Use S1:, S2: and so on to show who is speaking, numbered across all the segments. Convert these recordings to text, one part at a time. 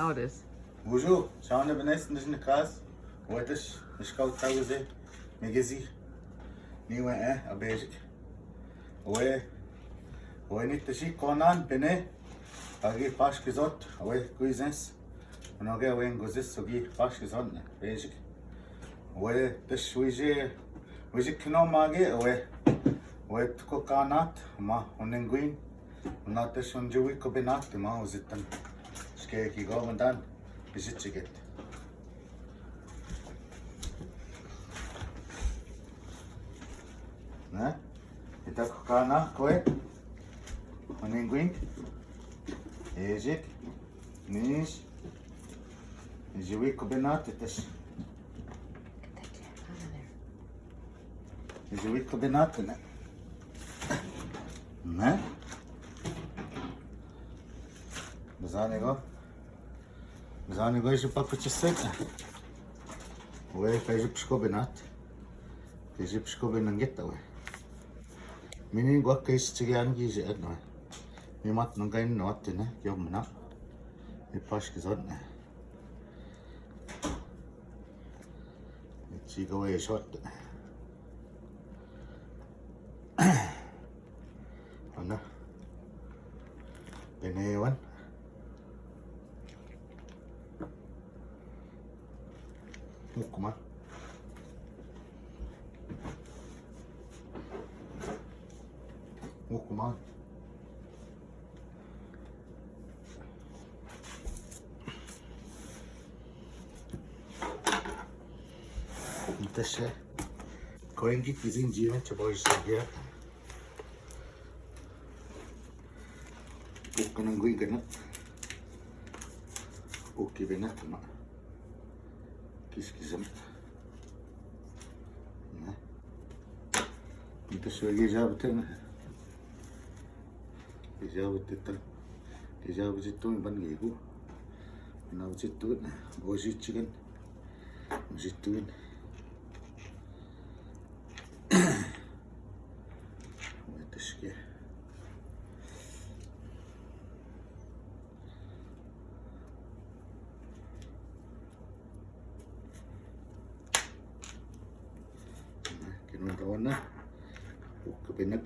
S1: how it is.
S2: Bonjour, شلون بناس نجن كاس واتش مشكل تاوزي مجزي نيوه أبيجك وين تشي كونان بني أجي باش كزوت كويزنس ونوجا وين جوزس وجي باش كزوت بيجك تش ويجي كنو ماجي تكو كانات ما وننجوين وناتش ونجوي كوبينات ما وزتن شكيكي جومندان بيجتشيجت نا يتاكو كانا كوي وننجوين يجيك نيش يجوي كوبينات تش يجوي كوبينات نا Zani go je pak česek. Kaže pško benat. Kaže pško benangeta we. Mini go kaže čigan giže edno. Mi mat nangain not ne, yomna. Mi paš kizon ne. Chiga we shot. Ana. Benewan. Mukman. Mukman. Enteşe. Koyun git bizim ciğer çabağı işler. Bukanın koyun kanat. Okey benat ama. Kis-kisam. Ito söyle jabıtın. Jabıtın. Jabıtın ban gigu. Navcitun. Ojitchigan. Ojitun. Teşke. Kawan na kapinag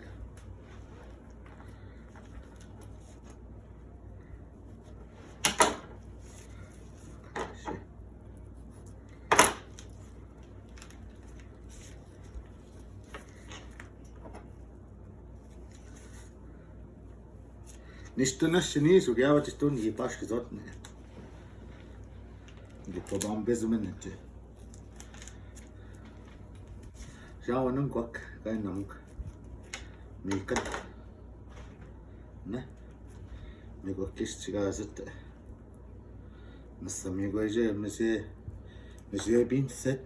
S2: nisto na shini sugyawa chistun yipash kizot ne gitobam bezumenete Jawanın kwak kay namuk mikat ne migo kis chigazet nasa migo je mese bin set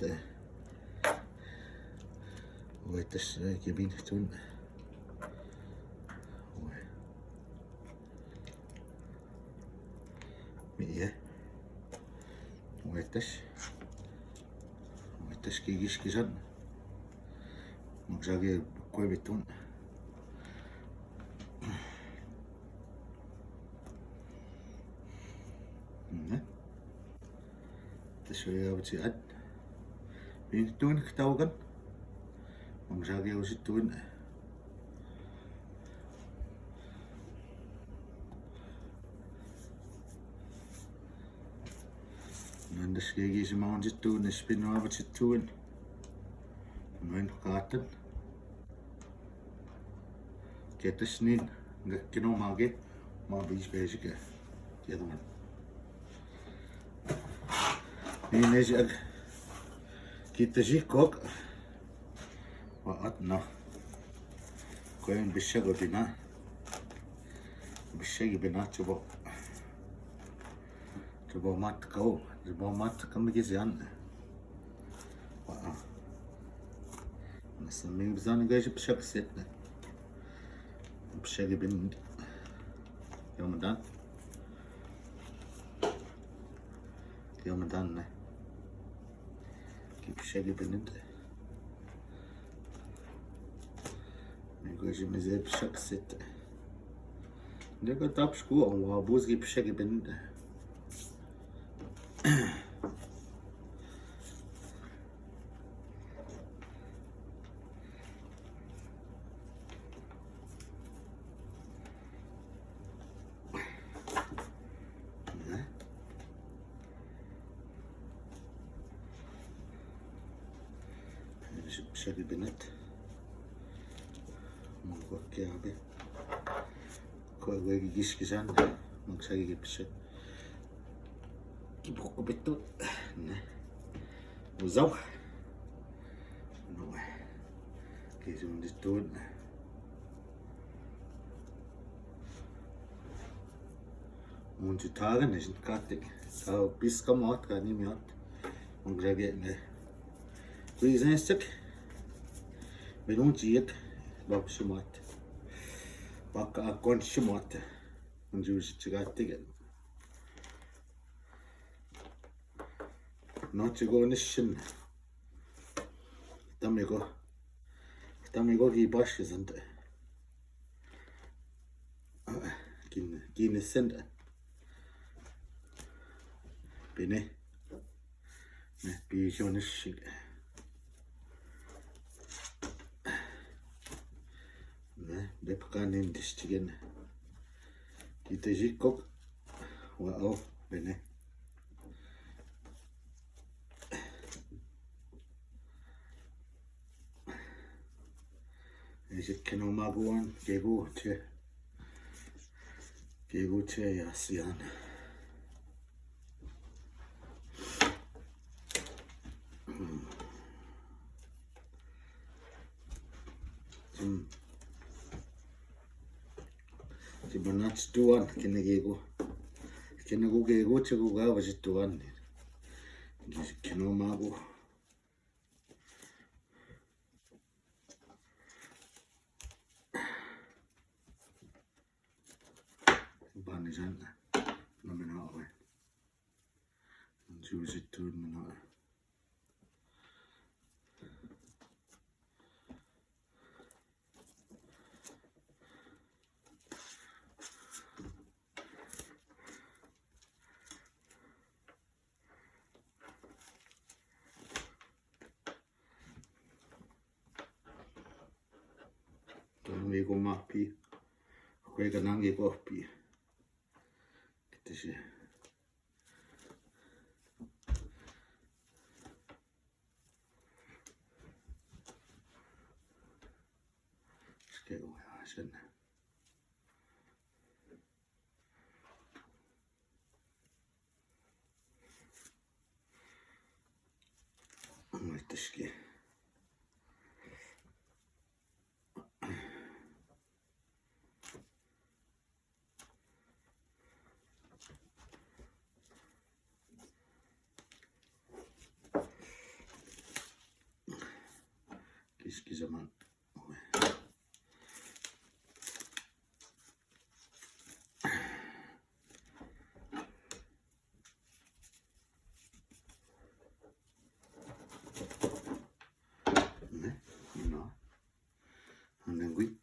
S2: ويتش كبين تون مية ويتش كيجيش كيجن مجاوي كوي بتون تشويه بتي عد بين تون كتاوغن مجاوي وش تون عندش كيجي جماعة جتون نشبين بتي تون وين قاتل كتشنين كنو ماجي ما بيش بيجك يدمن نيجي كي تجي كوك وقتنا كوين بالشغل بنا بالشغل بنا تبو ما تكو تبو ما تكمل جزيان نسميه بزان جايش بشكل ستة بشكل بين يوم دان كيف بشكل بين جايش مزاج بشكل ستة ده كتاب شكو أو أبوز جيب بشكل بين بشكل بنت 먹을게 하게 거기 기시기산 먹사기 기피시 기복고 betto né usau não é que é um de tudo muito tarde né gente cate tá pisca morto cara nem morto um grande né presença bem dia bak şımat bak akon şımat önce bir çıkarttı gel noche go nişin tamigo ki başkasında sende beni ne bir şey nişin Bepkanin distigen kita kok wow bene Ejik kenomaguan geguche yasian Banat tuan kena gego cego gava tuan kena mago banisan namena awe juice turn mana Amigo mapi, juega nangi gopi. Kitisi. Ska jag känna. Muistaski. Eski zaman ne? No. Anden gui.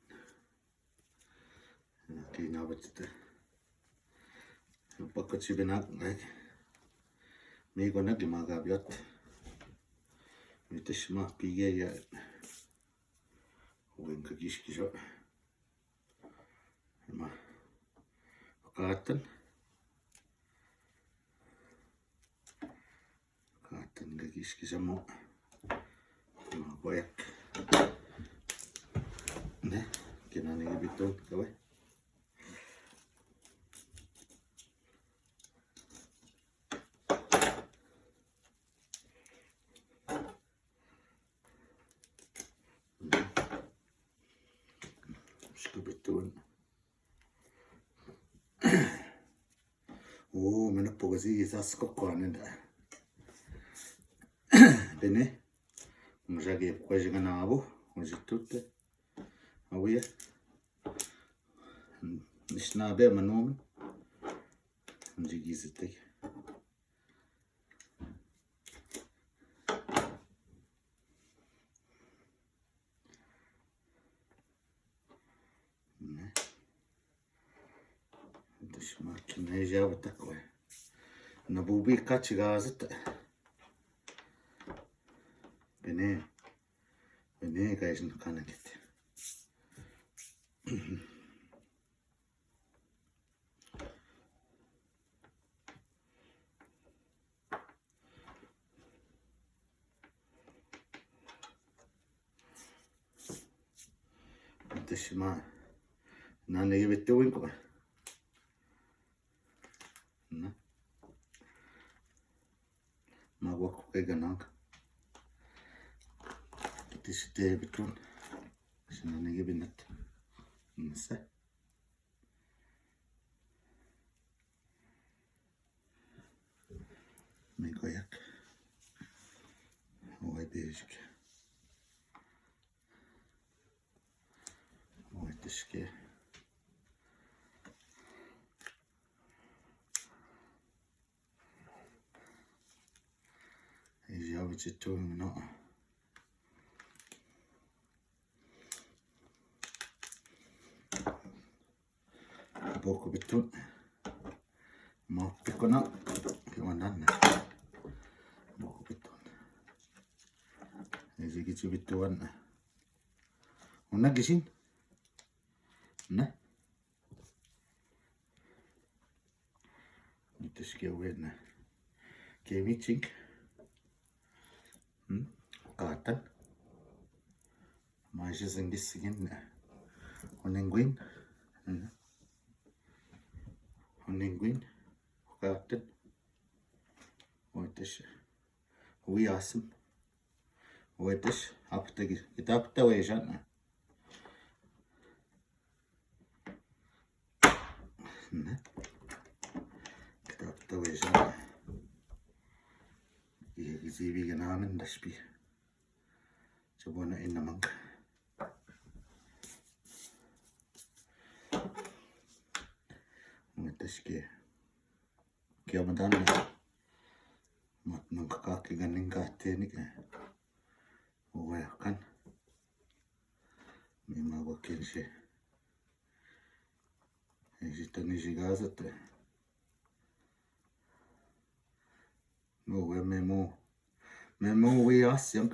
S2: Ti na batite. Pakkat si benak mi gonna dimaga biat. Mitishma pige ya. Uinka kiskiso. Ma kaatan ka kiskisamo ma koyak ne kinani biton kawe Betul. Oh, mana pogasi isas kokkonen da. Bene. Mujage kwajinga nabo, mujitutte. Awiya. Nishna be manom. Mujigizite. Makine java takve. Na bubi kaç gazet. Beni gayşın kana gitti. Tashima Nani with the winkle. Magwak Gaganang. It is day between. Shanani giving it. Megoyak. Ой, бежик. Ой, тишки. Явиться тем, но поку битун. Ма пикона. Кеманан. Поку битун. Ezi gitu bituan. Una gisin. Ne? Itu sekian. Kevicing. Katan. Masih sendiri segini. Onenguin. Onenguin. Katan. Oites. Uyasım. Oites. Apta kitapta vejan. Ne? Kitapta vejan. Gizibi genamen das bir. Coba in namang. Oites ke. Kya madan. Mat nang kaki ganing kate ni ke. Oya kan. Mima wakin siya. Esta ni gigazat. No, memo we asyam.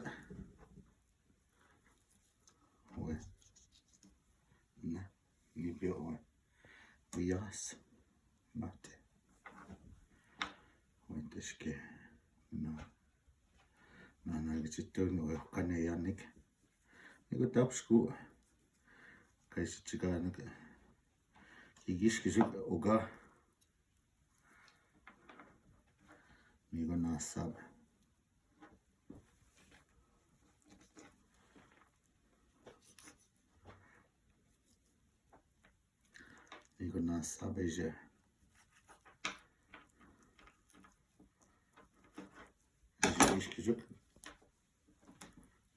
S2: Oya. Na, gibi oya. We as. Mate. Oya teşke. No. Na gitsitun oya kane yanik. Niku tapsku. Kaisi chiganik. Igish kizuk oga. Migo nasab. Migo nasab eje. Igish kizuk.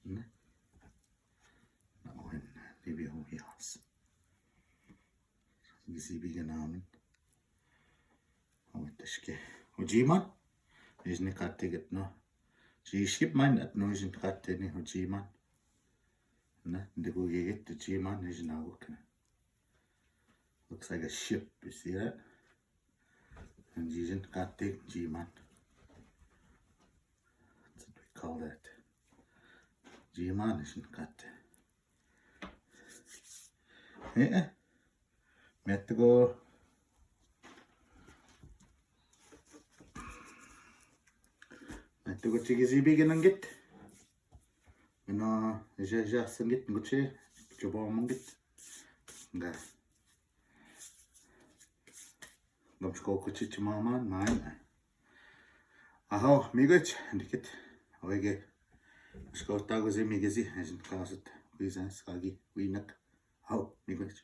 S2: Ne? Na oen libi huyas. Gizibi genamen. Oiteske. Ujiman. Isn't katte get no. She ship mine at no isn't katte ni ujiman. Na, the go get the G-man is now working. Looks like a ship, you see that? And isn't katte G-man. That's what we call that. G-man isn't katte. Yeah. We have to go. We have to go to Gizibi and get. No, já sangit nguche, coba mangit. Enggak. Gam sekolah kucing cuma main. Aho, migaj, dikit. Oke. Sekolah tahu sih migaj sih, asin kasut. Bisa sekali, winak. Aho, migaj.